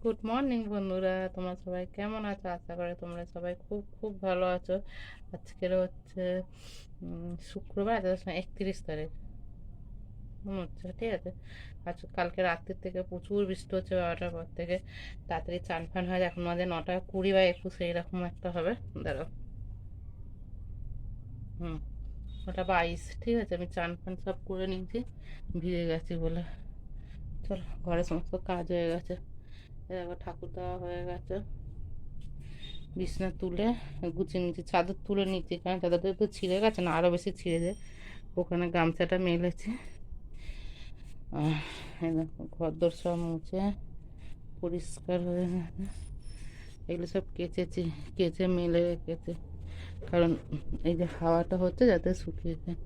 Good morning বন্ধুরা, তোমরা সবাই কেমন আছো? আশা করি তোমরা সবাই খুব খুব ভালো আছো। আজকের হচ্ছে শুক্রবার, 31 তারিখ মনে হচ্ছে, ঠিক আছে। আজ কালকে রাত্রির থেকে প্রচুর বৃষ্টি হচ্ছে, 12টার পর থেকে। তাড়াতাড়ি চান ফান হয়, এখন আমাদের 9:20 বা 21 এইরকম একটা হবে। দাঁড়াও, হুম, 9:22, ঠিক আছে। আমি চান ফান সব করে নিয়েছি, ভিজে গেছি বলে। চলো, ঘরে সমস্ত কাজ হয়ে গেছে। এবার ঠাকুর দেওয়া হয়ে গেছে, বিছনা তুলে গুছিয়ে নিচ্ছি, চাদর তুলে নিচ্ছি, কারণ চাদরটা একটু ছিঁড়ে গেছে না, আরও বেশি ছিঁড়ে যায়। ওখানে গামছাটা মেলেছি। এই দেখো, ঘরদোর সব মুছে পরিষ্কার হয়ে গেছে। এগুলো সব কেচেছি, কেচে মেলে রেখেছি, কারণ এই যে হাওয়াটা হচ্ছে যাতে শুকিয়ে যায়।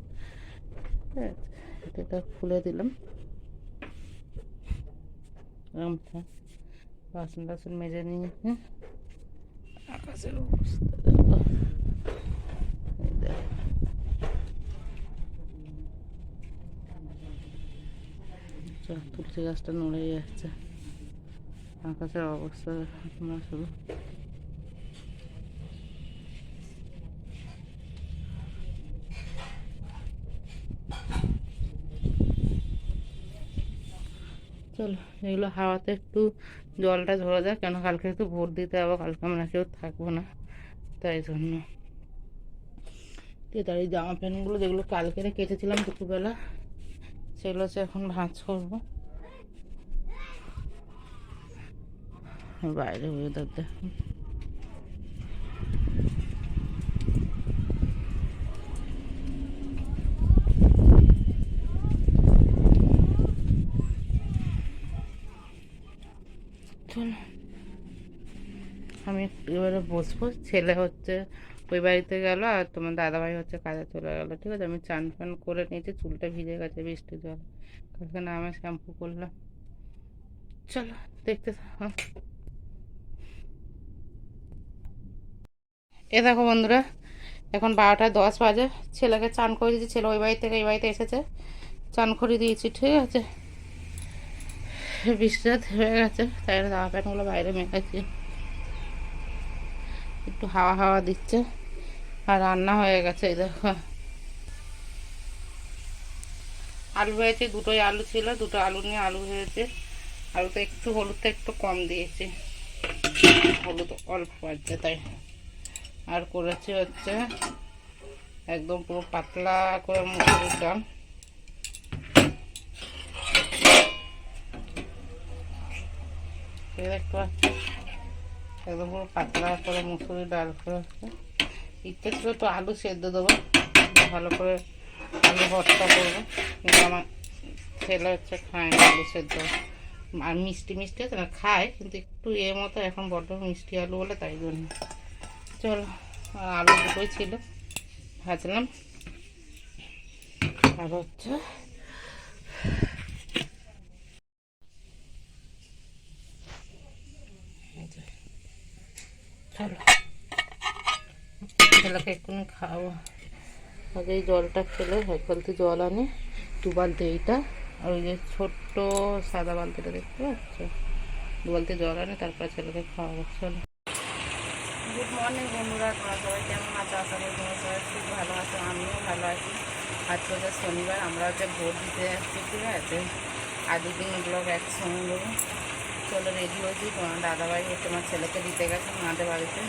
ঠিক আছে, এটা খুলে দিলাম গামছা। বাসন টাসন মেজে নিয়েছি। আকাশের অবস্থা দেখো, এই দেখো, তুলসী গাছটা নড়ে যাচ্ছে। আকাশের অবস্থা তোমরা শুধু। চলো, এগুলো হাওয়াতে একটু জলটা ঝরা যায়, কেন কালকে একটু ভোট দিতে হবে, কালকে আমরা কেউ থাকবো না, তাই জন্য। ঠিক আছে, এই জামা প্যান্টগুলো যেগুলো কালকে কেচেছিলাম দুপুরবেলা, সেগুলো হচ্ছে এখন ভাঁজ করবো। বাইরে ওয়েদার দেখুন। চলো, আমি একটু এবারে বসবো। ছেলে হচ্ছে ওই বাড়িতে গেল, আর তোমার দাদাভাই হচ্ছে কাজে চলে গেলো। ঠিক আছে, আমি চান ফান করে নিয়েছি, চুলটা ভিজে গেছে বৃষ্টি জল, কালকে না আমি শ্যাম্পু করলাম। চলো, দেখতে থাকো। এ দেখো বন্ধুরা, এখন 12টা 10 বাজে। ছেলেকে চান করে দিয়েছি, ছেলে ওই বাড়ি থেকে এই বাড়িতে এসেছে, চান করে দিয়েছি। ঠিক আছে, বৃষ্টিটা হয়ে গেছে, তাই জামা প্যান্টগুলো বাইরে মেলেছি। একটু হাওয়া হাওয়া দিচ্ছে, আর রান্না হয়ে গেছে। এই দেখো, আলু ভেজেছি, দুটোই আলু ছিল, দুটো আলু নিয়ে আলু ভেজেছি। আলুতে একটু হলুদটা একটু কম দিয়েছি, হলুদ অল্প আছে তাই। আর করেছি হচ্ছে একদম পুরো পাতলা করে মুসুরির ডাল। দেখতে পাচ্ছি, একদম পুরো পাতলা করে মুসুরির ডাল করেছে। ইচ্ছে ছিল তো আলু সেদ্ধ দেবো, ভালো করে আলু ভর্তা করবো, কিন্তু আমার ছেলে হচ্ছে খায় না আলু সেদ্ধ। আর মিষ্টি মিষ্টি আছে না, খায়, কিন্তু একটু মতো এখন বড্ড মিষ্টি আলু বলে, তাই জন্য। চলো, আলু দুটোই ছিল, ভাজলাম। আর হচ্ছে চলো, ছেলেকে এক্ষুনি খাওয়াবো। আগে এই জলটা খেলে, 1 বালতি জল আনে, 2 বালতি এইটা, আর ওই যে ছোট্ট সাদা বালতিটা দেখতে পাচ্ছ, 2 বালতি জল আনে, তারপর ছেলেকে খাওয়াবো। চলো, গুড মর্নিং বন্ধুরা, তোমরা সবাই কেমন আছো? আশা করি তোমরা সবাই খুব ভালো আছো, আমিও ভালো আছি। আজকে হচ্ছে শনিবার, আমরা হচ্ছে ভোট দিতে যাচ্ছি। ঠিক আছে, আর 2 দিন ব্লগ একসঙ্গে দেবো। চলো, রেডি হয়েছি। তোমার দাদাভাই হচ্ছে আমার ছেলেকে দিতে গেছে মাদের বাড়িতে,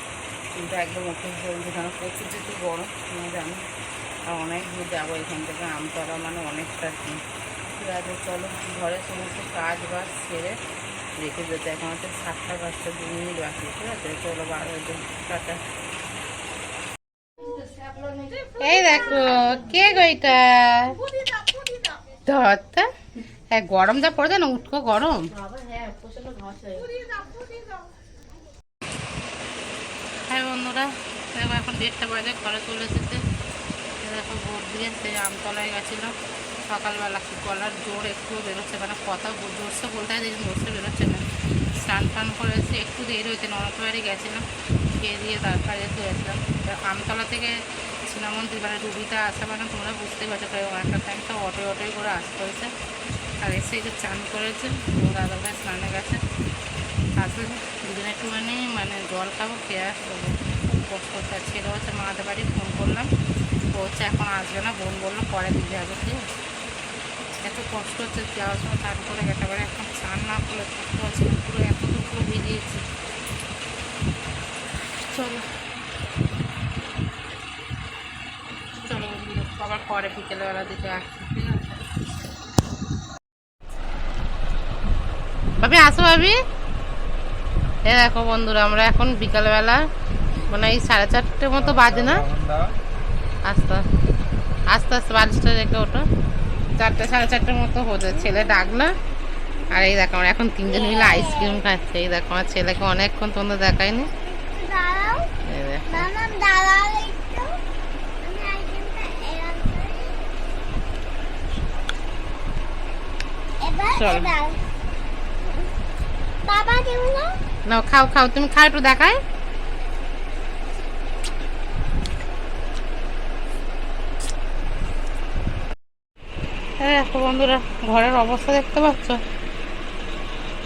কিন্তু একদম ওকে চলছে, কারণ প্রচুর যেহেতু গরম তোমরা জানো, আর অনেক দূর যাবো এখান থেকে, আমতলা মানে অনেকটা দিন। ঠিক আছে, চলো, ঘরের সমস্ত কাজ বাজ সেরে রেখে যেতে। এখন হচ্ছে 7টা বাজতে 2 মিনিট বাকি। ঠিক আছে, চলো, বার হয়ে যাই, টাটা। এই দেখো, কে গো এটা? ধরতা, হ্যাঁ, গরম যা পড়েছে না, উঠকো গরম। হ্যাঁ বন্ধুরা, দেখো এখন 1:30 বাজে, ঘরে চলে এসেছে। দেখো, ভোট দিয়ে সেই আমতলায় গেছিলাম সকালবেলা, গলার জোর একটু বেরোচ্ছে, মানে কথা জোরসে বলতে হয়, জোরসে বেরোচ্ছে না। স্নান ফান করেছি, একটু দেরি হয়েছে, ননদ বাড়ি গেছিলাম, খেয়ে দিয়ে তারপরে গেছিলাম আমতলা থেকে সোনামন্দির, মানে রুবিটা আসা, মানে তোমরা বুঝতেই পারছো, প্রায় অনেকটা টাইম তো অটোই করে আসতে হয়েছে। আর এসে যে চান করেছে, দাদাভাই স্নানে গেছে, আসলে দুজনে একটুখানি মানে জল খাবো, খেয়ে আসবো। খুব কষ্ট হচ্ছে। ছেলে হচ্ছে মামাদের বাড়ি, ফোন করলাম, ও হচ্ছে এখন আসবে না, বোন বললো পরে দিয়ে যাবে। ঠিক আছে, এত কষ্ট হচ্ছে যাওয়ার সময় চান করে একেবারে এখন চান না করলে থাকতে পারছি না, পুরো এত দুপুরো ভিজিয়েছি। চলো চলো আবার পরে বিকেলবেলা দিকে আসছি। ঠিক আছে ভাবি, আসো ভাবি। এ দেখো বন্ধুরা, আমরা এখন বিকালবেলা মানে এই 4:30 মতো বাজে না, আস্তে আস্তে আস্তে বালিশটা রেখে ওঠো, 4টে 4:30 মতো হতে ছেলে ডাকলো। আর এই দেখো আমরা এখন তিনজন মিলে আইসক্রিম খাচ্ছে। এই দেখো আমার ছেলেকে অনেকক্ষণ তোমাদের দেখায়নি। চল না, খাও খাও, তুমি খাও, একটু দেখায়। দেখো বন্ধুরা, ঘরের অবস্থা দেখতে পাচ্ছ।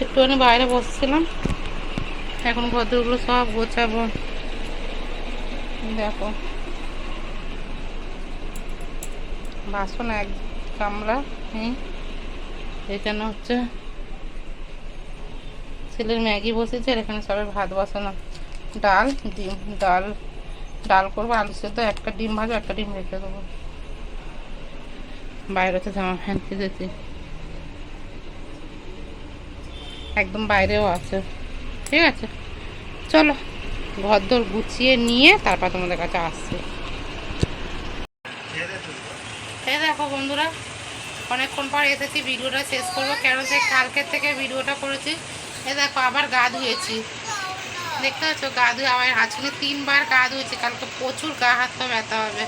একটুখানি বাইরে বসছিলাম, এখন ঘরগুলো সব গোছাবো। দেখো বাসন এক গামলা, এখানে হচ্ছে ছেলের ম্যাগি বসেছে, আর এখানে সবাই ভাত বসানো, ডাল ডিম, ডাল করবো, আলু সেদ্ধ, একটা ডিম ভাজা, একটা ডিম রেখে দেবো। বাইরে হচ্ছে জামা প্যান্ট কেটেছি, একদম বাইরেও আছে। ঠিক আছে চলো ঘর দর গুছিয়ে নিয়ে তারপর তোমাদের কাছে আসছে। এই দেখো বন্ধুরা, অনেকক্ষণ পর এসেছি, ভিডিওটা শেষ করবো, কেন যে কালকের থেকে ভিডিওটা করেছি। এই দেখো আবার গা ধুয়েছি, দেখতে পাচ্ছ গা ধুয়ে আবার আজকে 3বার গা ধুয়েছি। কালকে প্রচুর গা হাত পা ব্যথা হবে।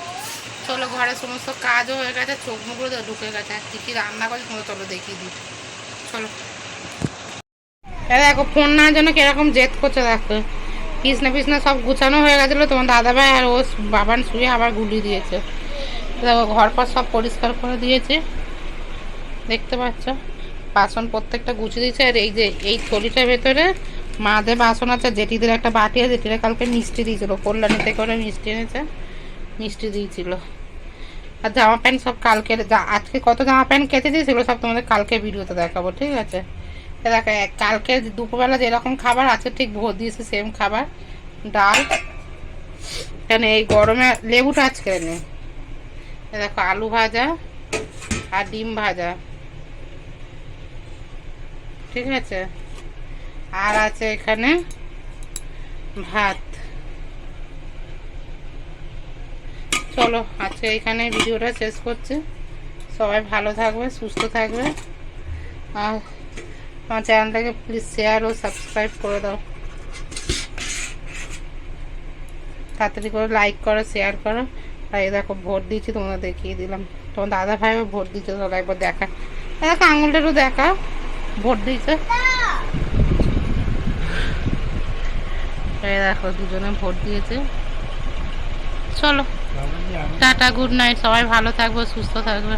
চলো ঘরের সমস্ত কাজও হয়ে গেছে, চোখ মুখগুলো ঢুকে গেছে, কী কী রান্না করছি তোমরা চলো দেখিয়ে দিই। চলো দেখো ফোন নেওয়ার জন্য কিরকম জেদ করছে, দেখো বিছনা সব গুছানো হয়ে গেছিলো, তোমার দাদাভাই আর ও বাবান শুয়ে আবার গুলি দিয়েছে। দেখো ঘর পর সব পরিষ্কার করে দিয়েছে, দেখতে পাচ্ছ, বাসন প্রত্যেকটা গুছিয়ে দিয়েছে। আর এই যে এই থলিটার ভেতরে মাদের বাসন আছে, জেঠিদের একটা বাটি আছে, জেঠিরা কালকে মিষ্টি দিয়েছিল, কল্যাণী থেকে ওরা মিষ্টি এনেছে, মিষ্টি দিয়েছিল। আর জামা প্যান্ট সব কালকে, আজকে কত জামা প্যান্ট কেটে দিয়েছিল সব তোমাদের কালকে ভিডিওতে দেখাবো। ঠিক আছে দেখো কালকে দুপুরবেলা যেরকম খাবার আছে ঠিক ভোর দিয়েছে সেম খাবার, ডাল, কেন এই গরমে লেবুটা আজকে নেই। দেখো আলু ভাজা আর ডিম ভাজা, ঠিক আছে, আর আছে এখানে ভাত। চলো আজকে এখানে ভিডিওটা শেষ করছি, সবাই ভালো থাকবে, সুস্থ থাকবে, আর আমার চ্যানেলটাকে প্লিজ শেয়ার ও সাবস্ক্রাইব করে দাও, তাড়াতাড়ি করে লাইক করো, শেয়ার করো। আর এই দেখো ভোট দিয়েছি, তোমরা দেখিয়ে দিলাম, তোমার দাদা ভাইও ভোট দিচ্ছে, তোমরা একবার দেখা, দেখো আঙুলটা একটু দেখা, ভোট দিয়েছে। এই দেখো দুজনে ভোট দিয়েছে। চলো টাটা, গুড নাইট, সবাই ভালো থাকবে, সুস্থ থাকবে।